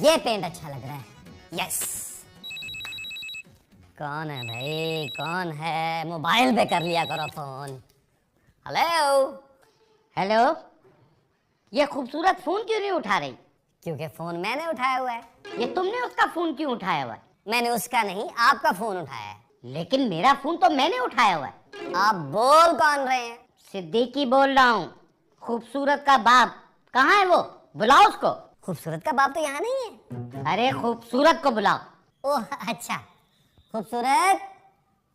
ये पेंट अच्छा लग रहा है। यस। कौन है भाई, कौन है? मोबाइल पे कर लिया करो फोन। Hello hello. ये खूबसूरत फोन क्यों नहीं उठा रही? क्योंकि फोन मैंने उठाया हुआ है। ये तुमने उसका फोन क्यों उठाया हुआ है? मैंने उसका नहीं, आपका फोन उठाया है। लेकिन मेरा फोन तो मैंने उठाया हुआ है। आप बोल कौन रहे हैं? सिद्दीकी बोल रहा हूँ, खूबसूरत का बाप। कहाँ है वो? बुलाओ उसको। खूबसूरत का बाप तो यहाँ नहीं है। अरे खूबसूरत को बुलाओ। ओह अच्छा। खूबसूरत,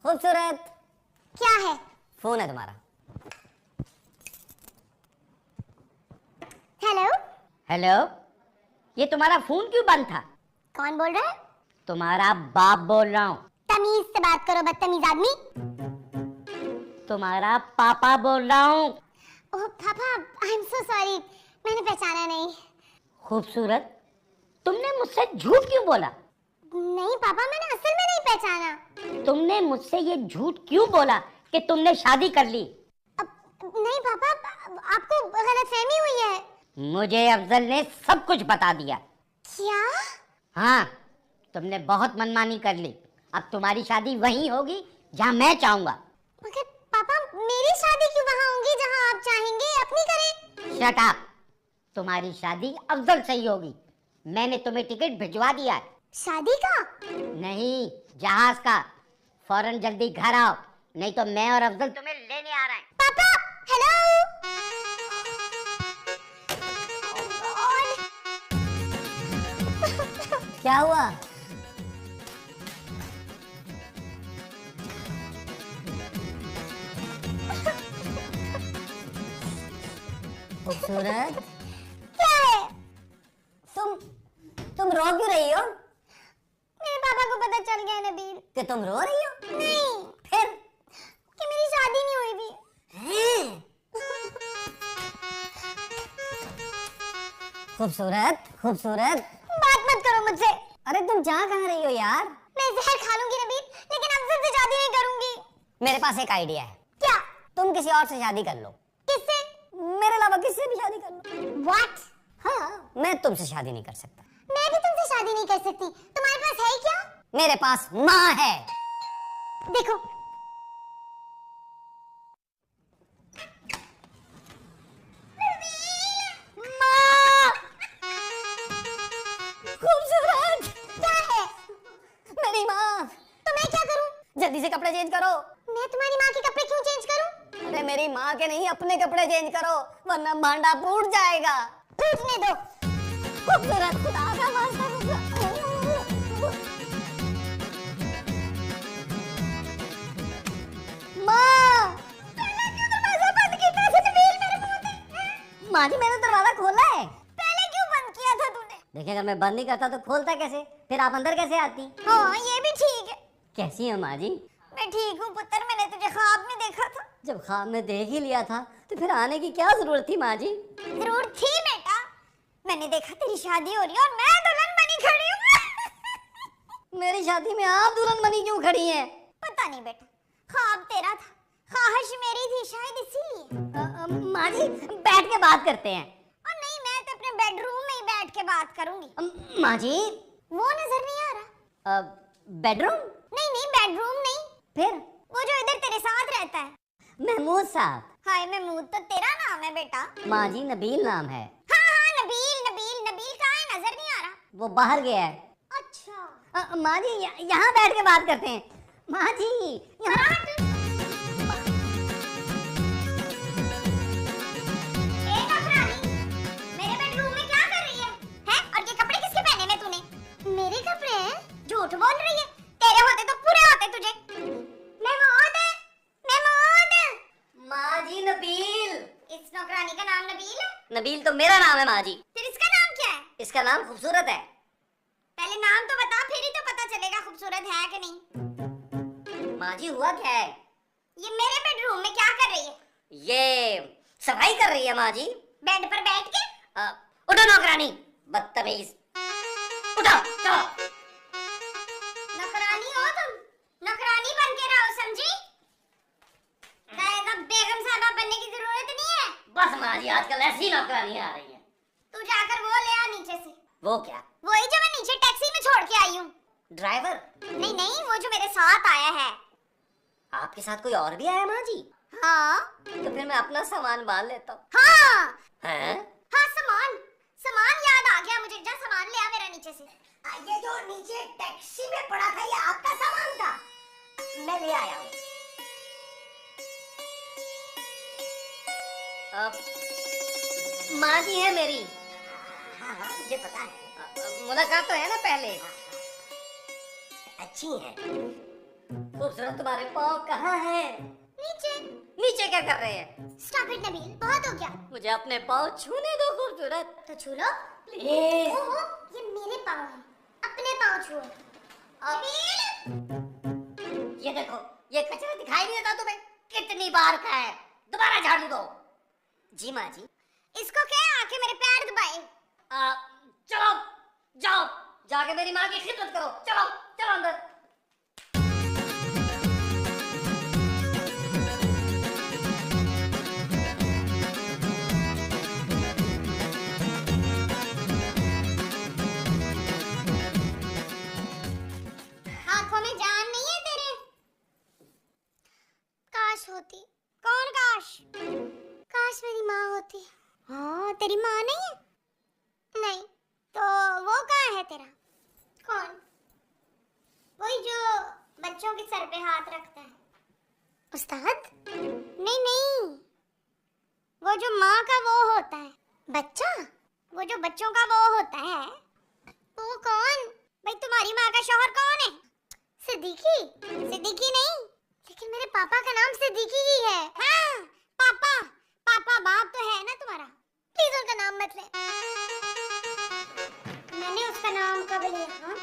खूबसूरत। क्या है? फोन है तुम्हारा। Hello hello. ये तुम्हारा फोन क्यों बंद था? कौन बोल रहा है? तुम्हारा बाप बोल रहा हूँ। तमीज से बात करो बदतमीज आदमी। तुम्हारा पापा बोल रहा हूँ। ओह पापा, आई एम सो सॉरी, मैंने पहचाना नहीं। खूबसूरत, तुमने मुझसे झूठ क्यों बोला? नहीं पापा, मैंने असल में नहीं पहचाना। तुमने मुझसे ये झूठ क्यों बोला कि तुमने शादी कर ली? नहीं पापा, आपको गलतफहमी हुई है। मुझे अफजल ने सब कुछ बता दिया। क्या? हाँ, तुमने बहुत मनमानी कर ली। अब तुम्हारी शादी वहीं होगी जहाँ मैं चाहूंगा। मगर पापा, मेरी शादी क्यों वहाँ होगी जहाँ आप चाहेंगे? अपनी करें। Shut up. तुम्हारी शादी अफजल से ही होगी। मैंने तुम्हें टिकट भिजवा दिया है। शादी का? नहीं, जहाज का। फौरन जल्दी घर आओ, नहीं तो मैं और अफजल तुम्हें लेने आ रहे हैं। पापा, हेलो। क्या हुआ? खूबसूरत, क्या है? तुम रो क्यों रही हो? मेरे पापा को पता चल गया नबील। कि तुम रो रही हो? नहीं, फिर? कि मेरी शादी नहीं हुई थी। खूबसूरत, खूबसूरत, बात मत करो मुझसे। अरे तुम जा कहाँ रही हो यार? मैं जहर खा लूंगी नबील, लेकिन अफजल से शादी नहीं करूंगी। मेरे पास एक आइडिया है। क्या? तुम किसी और से शादी कर लो। किससे? मेरे अलावा किससे भी शादी कर लो। What? हाँ, मैं तुमसे शादी नहीं कर सकता। मैं भी तुमसे शादी नहीं कर सकती। तुम्हारे पास है क्या? मेरे पास माँ है। देखो, माँ! खूबसूरत! क्या है? मेरी माँ! तो मैं क्या करूं? जल्दी से कपड़े चेंज करो। मैं तुम्हारी माँ के कपड़े क्यों चेंज करूं? अरे मेरी माँ के नहीं, अपने कपड़े चेंज करो, वरना भांडा फूट जाएगा। फूटने दो। खूबसूरत, खुदा का वास्ता खूबसूरत। माँ! दरवाजा बंद किया था नबील, मेरे मुंह पे। माँ जी, मैंने दरवाजा खोला है। पहले क्यों बंद किया था तूने? देखिए, अगर मैं बंद नहीं करता तो खोलता कैसे? फिर आप अंदर कैसे आती? हाँ, ये भी ठीक है। कैसी है माँ जी? मैं ठीक हूँ पुत्र, मैंने तुझे ख्वाब में देखा था। जब ख्वाब में देख ही लिया था तो फिर आने की क्या जरूरत थी माँ जी? जरूर थी बेटा। मैंने देखा तेरी शादी हो रही है और मैं दुल्हन बनी खड़ी हूँ। मेरी शादी में आप दुल्हन बनी क्यों खड़ी हैं? पता नहीं बेटा, ख्वाब तेरा था, ख्वाहिश मेरी थी, शायद इसीलिए। माँ जी, बैठ के बात करते हैं। और नहीं, मैं तो अपने बेडरूम में ही बैठ के बात करूंगी। माँ जी, वो नजर नहीं आ रहा? बेडरूम? नहीं नहीं, बेडरूम नहीं। फिर? वो जो इधर तेरे साथ रहता है। महमूद साहब। हाय महमूद तो तेरा नाम है बेटा। माँ जी, नबील नाम है। हाँ हाँ, नबील नबील नबील कहाँ है? नजर नहीं आ रहा। वो बाहर गया है। अच्छा। माँ जी, यहाँ बैठ के बात करते हैं। माँ जी, यहाँ। मेरे बेडरूम में क्या कर रही है? हैं? और ये कपड़े किसके पहने हैं तूने? मेरे कपड़े हैं? झूठ बोल रही है। तेरे होते तो पूरे होते तुझे। महमूद, महमूद। माँ जी, नबील। इस नौकरानी का नाम नाम नबील है? नबील तो मेरा नाम है माँ जी। फिर इसका नाम क्या है? इसका नाम खूबसूरत है। पहले नाम तो बता, फिर ही तो पता चलेगा खूबसूरत है कि नहीं। माँ जी हुआ क्या है? ये मेरे बेडरूम में क्या कर रही है? ये सफाई कर रही है माँ जी। बेड पर बैठ के? उठो नौकरानी, बदतमीज। उठो चलो। नौकरानी हो तुम? नौकरानी बन के रहो, समझी? बेगम साहबा बनने की जरूरत नहीं है। बस माँ जी, आजकल ऐसी नौकरानियां आ रही हैं। तू जाकर वो ले आ नीचे से। वो क्या? वही जो मैं नीचे टैक्सी में छोड़ के आई हूँ। ड्राइवर? नहीं नहीं, वो जो मेरे साथ आया है। आपके साथ कोई और भी आया माँ जी? हाँ। तो फिर मैं अपना सामान बांध लेता हूँ। हाँ हैं? हाँ, सामान सामान याद आ गया मुझे। जा सामान ले आ मेरा नीचे से। ये जो नीचे टैक्सी में पड़ा था, ये आपका सामान था? मैं ले आया हूँ। माँ जी है मेरी। हाँ हाँ, मुझे पता है। मुलाकात तो है ना पहले। अच्छी है। खूबसूरत, तुम्हारे पाँव कहाँ है? नीचे। नीचे क्या कर रहे हैं? स्टॉप इट नबील, बहुत हो गया। मुझे अपने पाँव छूने दो खूबसूरत। तो छू लो प्लीज। ओहो, ये मेरे पाँव हैं, अपने पाँव छुओ। नबील, ये देखो, ये कचरा दिखाई नहीं देता तुम्हें? कितनी बार का है, दोबारा झाड़ू दो। जी माँ जी। इसको क्या आके मेरे पैर दबाए? चलो जाओ, जाके मेरी माँ की खिदमत करो। चलो चलो अंदर। आंखों में जान नहीं है तेरे? काश होती। कौन काश? काश मेरी माँ होती। हाँ, तेरी माँ नहीं है? नहीं, तो वो कहाँ है तेरा? कौन? वही जो बच्चों के सर पे हाथ रखता है। उस्ताद? नहीं नहीं, वो जो माँ का वो होता है। बच्चा? वो जो बच्चों का वो होता है। वो कौन? भाई तुम्हारी माँ का शौहर कौन है? सिद्दीकी? सिद्दीकी नहीं, लेकिन मेरे पापा का नाम सिद्दीकी ही है। हाँ, पापा। पापा बाप तो है ना तुम्हारा। प्लीज उनका नाम मत ले। मैंने उसका नाम कब लिया? हाँ?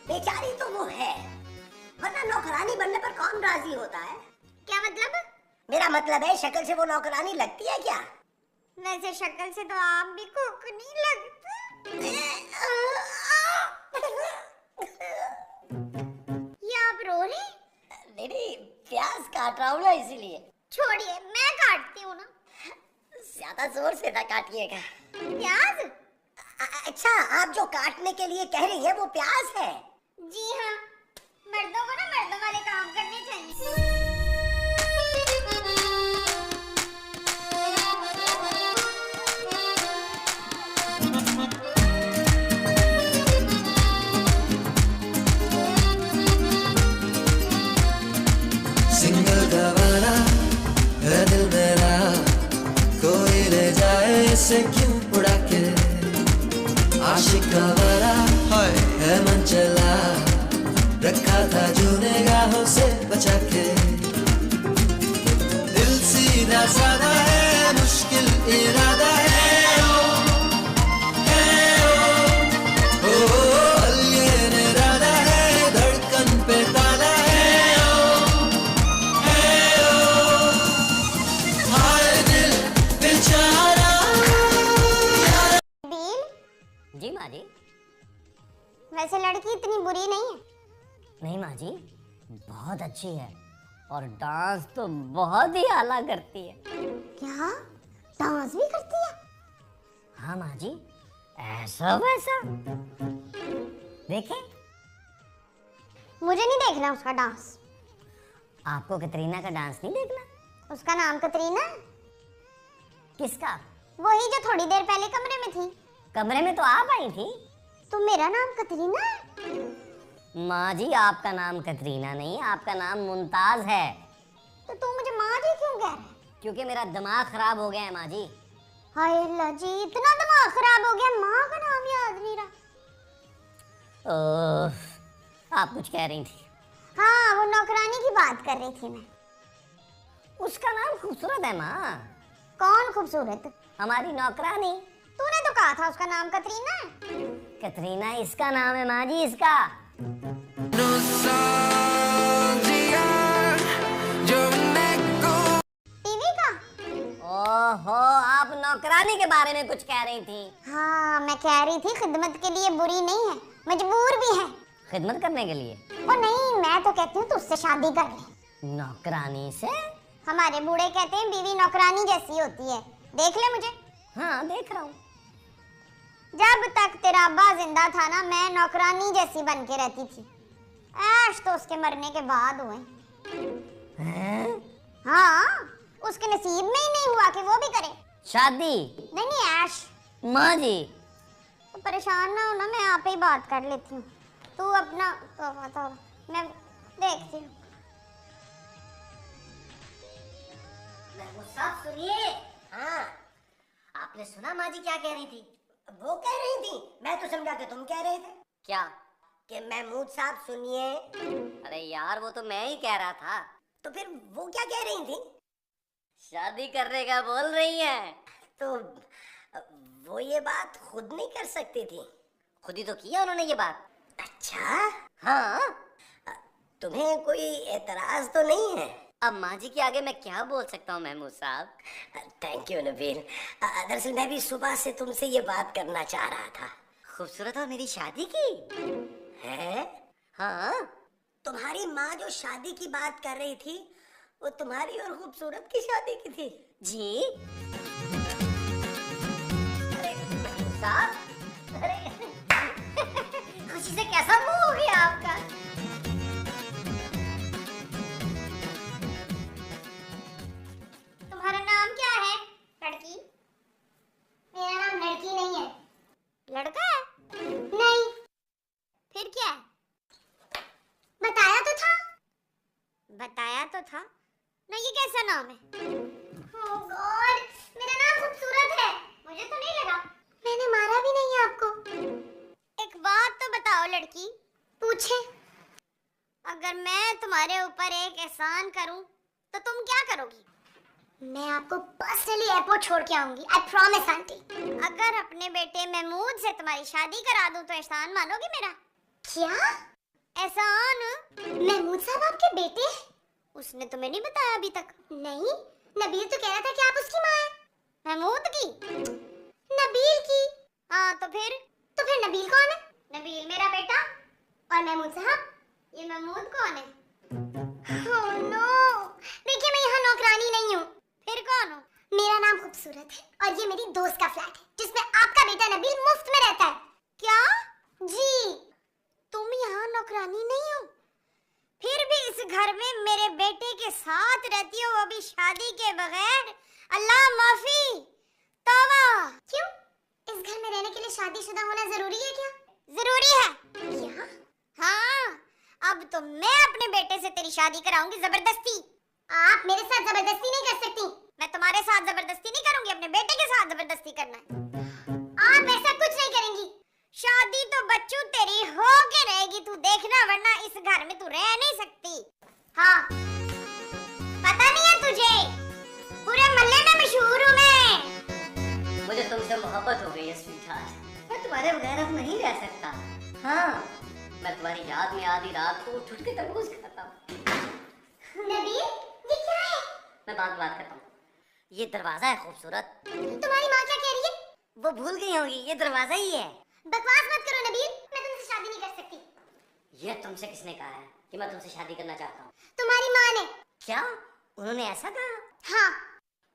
बेचारी तो वो है, वरना नौकरानी बनने पर कौन राजी होता है? क्या मतलब? मेरा मतलब है, शक्ल से वो नौकरानी लगती है क्या? वैसे शक्ल से तो आप भी कोकनी लगते। ये आप रो रहे? नहीं, प्याज काट रहा हूँ ना, इसीलिए। छोड़िए, मैं काटती हूँ ना। ज्यादा जोर से ना काटिएगा। प्याज? अच्छा, आप जो काटने के लिए कह रही है वो प्याज है? जी हाँ, मर्दों को ना मर्दों वाले काम करने चाहिए। सिंगल गवारा है दिल मेरा, कोई ले जाए इसे क्यों उड़ा के। आशिक गवारा है मन चला, रखा था जो निगाहों से बचा के। दिल सीधा साधा है, मुश्किल इरादा है। अलग इरादा है, धड़कन पे ताला है। जी माँ जी। वैसे लड़की इतनी बुरी नहीं है। नहीं माँ जी, बहुत अच्छी है और डांस तो बहुत ही आला करती है। क्या? डांस भी करती है? हाँ माँ जी, ऐसा वैसा। देखे? मुझे नहीं देखना उसका डांस। आपको कतरीना का डांस नहीं देखना? उसका नाम कतरीना? किसका? वही जो थोड़ी देर पहले कमरे में थी। कमरे में तो आप आई थी। तो मेरा नाम कतरीना है? माँ जी, आपका नाम कतरीना नहीं, आपका नाम मुमताज है। तो तू मुझे माँ जी क्यों कह रहा है? क्योंकि मेरा दिमाग खराब हो गया है माँ जी। हाय अल्लाह जी, इतना दिमाग खराब हो गया, माँ का नाम याद नहीं रहा। आप कुछ कह रही थी? हाँ, वो नौकरानी की बात कर रही थी मैं। उसका नाम खूबसूरत है माँ। कौन खूबसूरत? हमारी नौकरानी। तूने तो कहा था उसका नाम कतरीना है। कतरीना इसका नाम है माँ जी, इसका। टीवी का? ओहो, आप नौकरानी के बारे में कुछ कह रही थी। हाँ, मैं कह रही थी खिदमत के लिए बुरी नहीं है, मजबूर भी है। खिदमत करने के लिए? ओ नहीं, मैं तो कहती हूँ तू उससे शादी कर ले। नौकरानी से? हमारे बूढ़े कहते हैं बीवी नौकरानी जैसी होती है। देख ले मुझे। हाँ, देख रहा हूँ। जब तक तेरा अब्बा जिंदा था ना, मैं नौकरानी जैसी बन के रहती थी। ऐश तो उसके मरने के बाद हुए। हैं? हाँ, उसके नसीब में ही नहीं हुआ कि वो भी करे शादी। नहीं नहीं, ऐश। माँ जी तो परेशान ना हो ना, मैं आप ही बात कर लेती हूँ। तू अपना तो मैं देखती हूँ। साहब सुनिए। हाँ, आपने सुना माँ जी क्या कह रही थी? वो कह रही थी, मैं तो समझा कि तुम कह रहे थे। क्या? कि महमूद साहब सुनिए। अरे यार, वो तो मैं ही कह रहा था। तो फिर वो क्या कह रही थी? शादी करने का बोल रही है। तो वो ये बात खुद नहीं कर सकती थी? खुद ही तो किया उन्होंने ये बात। अच्छा, हाँ। तुम्हें कोई एतराज तो नहीं है? अब माँ जी के आगे मैं क्या बोल सकता हूँ महमूद साहब। Thank you Nabeel. दरअसल मैं भी सुबह से तुमसे ये बात करना चाह रहा था। खूबसूरत और मेरी शादी की है? हाँ, तुम्हारी माँ जो शादी की बात कर रही थी, वो तुम्हारी और खूबसूरत की शादी की थी। जी? अरे महमूद साहब, अरे खुशी से कैसा मुंह हो गया आपका? तुम्हारा नाम क्या है लड़की? मेरा नाम लड़की नहीं है। लड़का है? नहीं। फिर क्या है? बताया तो था। बताया तो था ना। ये कैसा नाम है? ओह गॉड, मेरा नाम खूबसूरत है। मुझे तो नहीं लगा। मैंने मारा भी नहीं है आपको। एक बात तो बताओ लड़की। पूछे। अगर मैं तुम्हारे ऊपर एक एहसान करूं तो तुम क्या करोगी? मैं आपको पर्सनली एयरपोर्ट छोड़ के आऊंगी। I promise aunty. अगर अपने बेटे महमूद से तुम्हारी शादी करा दूं तो एहसान मानोगी मेरा? क्या एहसान? महमूद साहब आपके बेटे? उसने तुम्हें नहीं बताया अभी तक? नहीं, नबील तो कह रहा था कि आप उसकी माँ हैं। महमूद की? नबील की? हाँ, तो फिर नबील कौन है? नबील मेरा बेटा। और महमूद साहब, ये महमूद कौन है? ओह नो, देखिए मैं यहाँ नौकरानी नहीं हूँ। फिर कौन हो? मेरा नाम खूबसूरत है और ये मेरी दोस्त का फ्लैट है जिसमें आपका बेटा नबील मुफ्त में रहता है। क्या? जी। तुम यहाँ नौकरानी नहीं हो, फिर भी इस घर में मेरे बेटे के साथ रहती हो, वो भी शादी के बगैर। अल्लाह माफी, तौबा। क्यों? इस घर में रहने के लिए शादीशुदा होना जरूरी है क्या? जरूरी है। क्या? हाँ, अब तो मैं अपने बेटे से तेरी शादी कराऊंगी जबरदस्ती। आप मेरे साथ जबरदस्ती नहीं कर सकती। मैं तुम्हारे साथ जबरदस्ती नहीं करूंगी, अपने बेटे के साथ जबरदस्ती करना है। आप ऐसा कुछ नहीं करेंगी। शादी तो बच्चों तेरी हो के रहेगी, तू देखना, वरना इस घर में तू रह नहीं सकती। हाँ, पता नहीं है तुझे? पूरे मोहल्ले में मशहूर हूँ मैं। मुझे तुमसे मोहब्बत हो गई है स्वीटहार्ट। मैं तुम्हारे बगैर अब नहीं रह सकता। हाँ, मैं तुम्हारी याद में आधी रात को उठ के तरबूज खाता हूँ। नबील, ये क्या है? मैं बात करता हूँ। ये दरवाजा है खूबसूरत। तुम्हारी माँ क्या कह रही है? वो भूल गई होगी, ये दरवाजा ही है। बकवास मत करो नबील, मैं तुमसे शादी नहीं कर सकती। ये तुमसे किसने कहा है कि मैं तुमसे शादी करना चाहता हूँ? तुम्हारी माँ ने। क्या? उन्होंने ऐसा कहा? हाँ।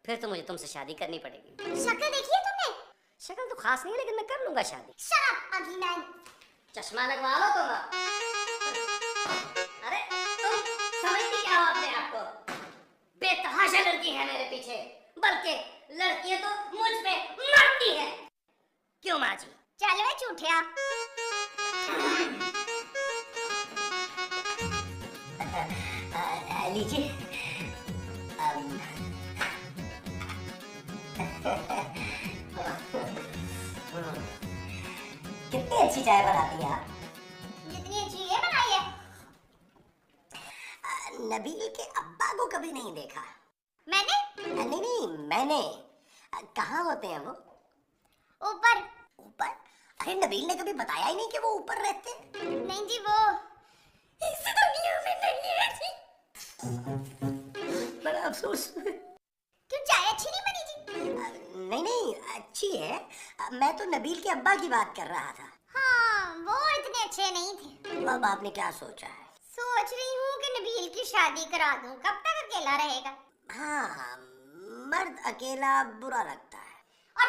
फिर तो मुझे तुमसे शादी करनी पड़ेगी। शक्ल देखी है तुमने? शक्ल तो खास नहीं है, लेकिन मैं कर लूंगा शादी। शट अप अगली मैन। चश्मा लगवा लो तुम। अरे तुम समझती क्या हो अपने आप को? बेतहाशा लड़की है मेरे पीछे, बल्कि लड़कियां तो मुझ पे मरती है। क्यों माँ जी? चल वे झूठिया। लीजिए। कितनी अच्छी चाय बनाती है आप। जितनी अच्छी ये बनाई है। नबील के अब्बा को कभी नहीं देखा। मैंने? नहीं नहीं, मैंने। कहाँ होते हैं वो? ऊपर। ऊपर? अरे नबील ने कभी बताया ही नहीं कि वो ऊपर रहते हैं। नहीं जी, वो इस दुनिया में नहीं रहती। बड़ा अफसोस। क्यों, चाय अच्छी नहीं बनी जी? नहीं नहीं, अच्छी है। मैं तो नबील के अब्बा की बात कर रहा था। हाँ, वो इतने अच्छे नहीं थे। अब आपने क्या सोचा है? सोच रही हूँ कि नबील की शादी करा दूँ। कब तक अकेला रहेगा? हाँ, मर्द अकेला बुरा लगता है। और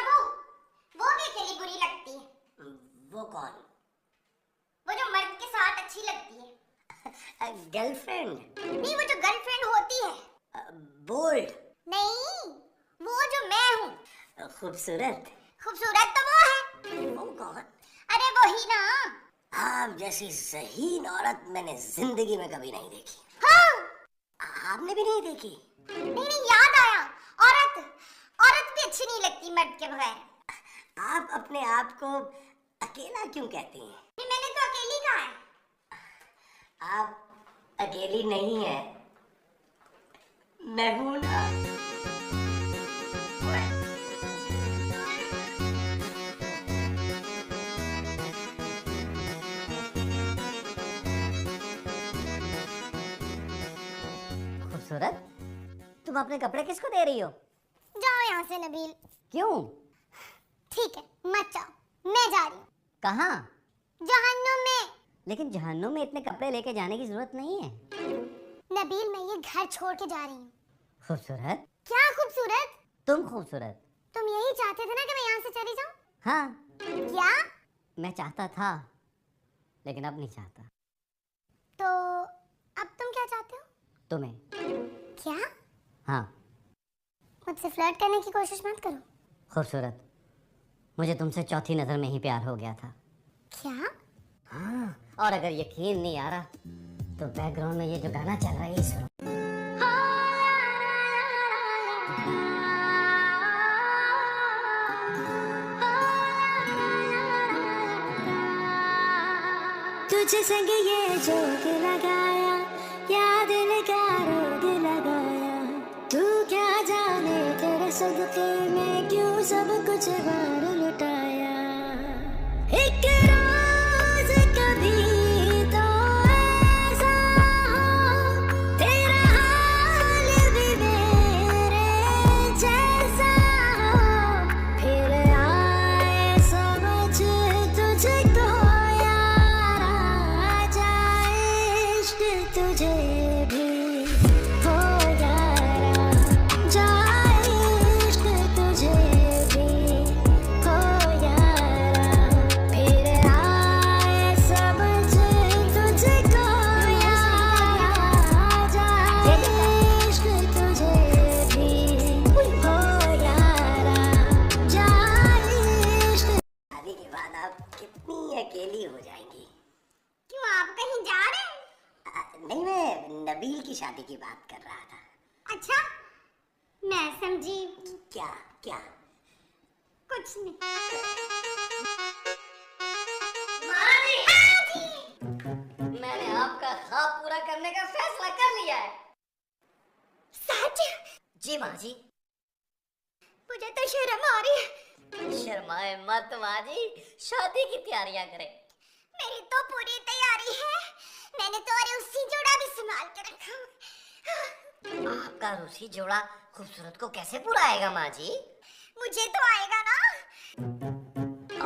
वो भी अकेली बुरी लगती है। वो कौन? वो जो मर्द के साथ अच्छी लगती है। गर्लफ्रेंड? नहीं, वो जो गर्लफ्रेंड होती है। बोल्ड? नहीं, वो जो मैं हूँ। खूबसूरत? खूबसूरत तो वो है। वो कौन? अरे वही ना। आप जैसी ज़हीन औरत मैंने जिंदगी में कभी नहीं देखी। हाँ। आपने भी नहीं देखी? नहीं नहीं, याद आया। औरत भी अच्छी नहीं लगती मर्द के बगैर। आप अपने आप को अकेला क्यों कहती हैं? नहीं, मैंने तो अकेली कहा है। आप अकेली नहीं है, मैं हूं ना। खूबसूरत, तुम अपने कपड़े किसको दे रही हो? जाओ यहाँ से नबील। क्यों? ठीक है, मत जाओ, मैं जा रही हूँ। कहाँ? जहन्नुम में। लेकिन जहन्नुम में इतने कपड़े लेके जाने की जरूरत नहीं है। नबील, मैं ये घर छोड़ के जा रही हूँ। खूबसूरत? क्या खूबसूरत? तुम खूबसूरत। तुम यही चाहते थे ना कि मैं यहाँ से चली जाऊँ? हाँ, क्या? मैं चाहता था, लेकिन अब नहीं चाहता। तो अब तुम क्या चाहते हो? तुम्हें। क्या? हाँ। मुझसे फ्लर्ट करने की कोशिश मत करो। खूबसूरत, मुझे तुमसे चौथी नजर में ही प्यार हो गया था। क्या? हाँ, और अगर यकीन नहीं आ रहा तो बैकग्राउंड में ये जो गाना चल रहा है ये सुनो। तुझे संग ये जोग लगाया, या दिल का रोग लगाया। तू क्या जाने तेरे सदके में क्यों सब कुछ वार लुटाया। एक रोज कभी तो ऐसा हो, तेरा हाल भी मेरे जैसा हो। फिर आए समझ तुझको यार, आ जाए इश्क तुझे भी हो यारा। जाए इश्क तुझे भी हो यारा। फिर आए समझ तुझको यारा। आ जाए इश्क तुझे भी हो यारा। जाए इश्क। शादी के बाद आप कितनी अकेली हो जाएंगी। क्यों, आप कहीं जा रहे हैं? नहीं, मैं नबील की शादी की बात कर रहा था। अच्छा, मैं समझी क्या? क्या? कुछ नहीं। मैंने आपका ख्वाब पूरा करने का फैसला कर लिया है। सच? जी माँ जी। मुझे तो शर्म आ रही है। शर्माए मत माँ जी, शादी की तैयारियां करें। मेरी तो पूरी तैयारी है। मैंने तो अरे उसी जोड़ा भी संभाल के रखा। आपका रूसी जोड़ा खूबसूरत को कैसे पूरा आएगा माँ जी? मुझे तो आएगा ना।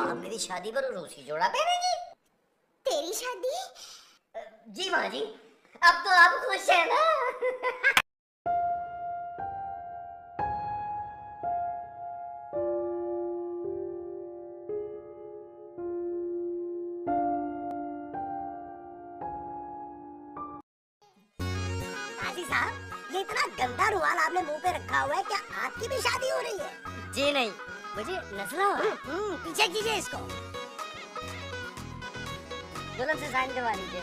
आप मेरी शादी पर रूसी जोड़ा पहनेंगी? तेरी शादी? जी माँ जी, अब तो आप खुश हैं ना? हाजी साहब, ये इतना गंदा रुमाल आपने मुंह पे रखा हुआ है, क्या आपकी भी शादी हो रही है? जी नहीं, मुझे नजला हुआ है। पीछे कीजिए इसको। दुल्हन से साइन करवा लीजिए।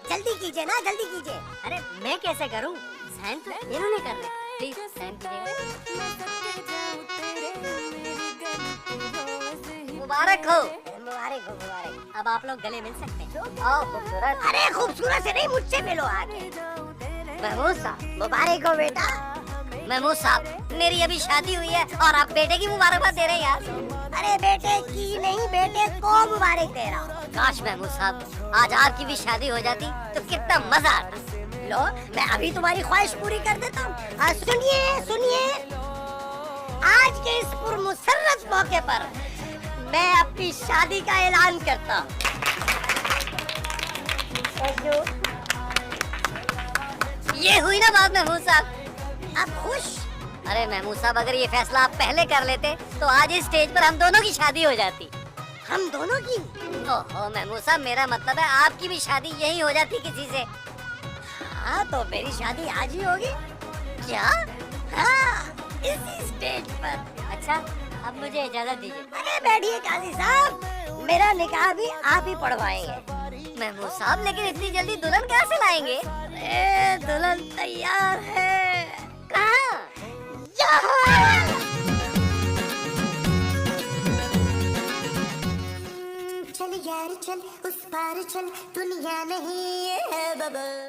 जल्दी कीजिए ना, जल्दी कीजिए। अरे मैं कैसे करूं? साइन तो इन्होंने कर रहे। प्लीज साइन कीजिए। मुबारक हो। मुबारक हो, मुबारक। अब आप लोग गले मिल सकते हैं। आओ खूबसूरत। अरे खूबसूरत से नहीं, मुझसे मिलो आके। महमूद साहब, मुबारक हो बेटा। महमूद साहब, मेरी अभी शादी हुई है और आप बेटे की मुबारकबाद दे रहे हैं यार। अरे बेटे की नहीं, बेटे को मुबारक दे रहा हूँ। काश महमूद साहब आज आपकी भी शादी हो जाती तो कितना मजा आता। लो, मैं अभी तुम्हारी ख्वाहिश पूरी कर देता हूँ। सुनिए सुनिए, आज के इस पुरमुसर्रत मौके पर मैं अपनी शादी का ऐलान करता हूँ। ये हुई ना बात महमूद साहब, अब खुश? अरे महमूद साहब, अगर ये फैसला आप पहले कर लेते तो आज इस स्टेज पर हम दोनों की शादी हो जाती। हम दोनों की? ओहो महमूद साहब, मेरा मतलब है आपकी भी शादी यही हो जाती किसी से। हाँ, तो मेरी शादी आज ही होगी। क्या? हाँ, इसी स्टेज पर। अच्छा, अब मुझे इजाजत दीजिए। अरे बैठिए काजी साहब, मेरा निकाह भी आप ही पढ़वाएंगे। महमूद साहब, लेकिन इतनी जल्दी दुल्हन कैसे लाएंगे? दुल्हन तैयार है। कहाँ? यहाँ। चल यार चल, उस पार चल, दुनिया नहीं है बबल।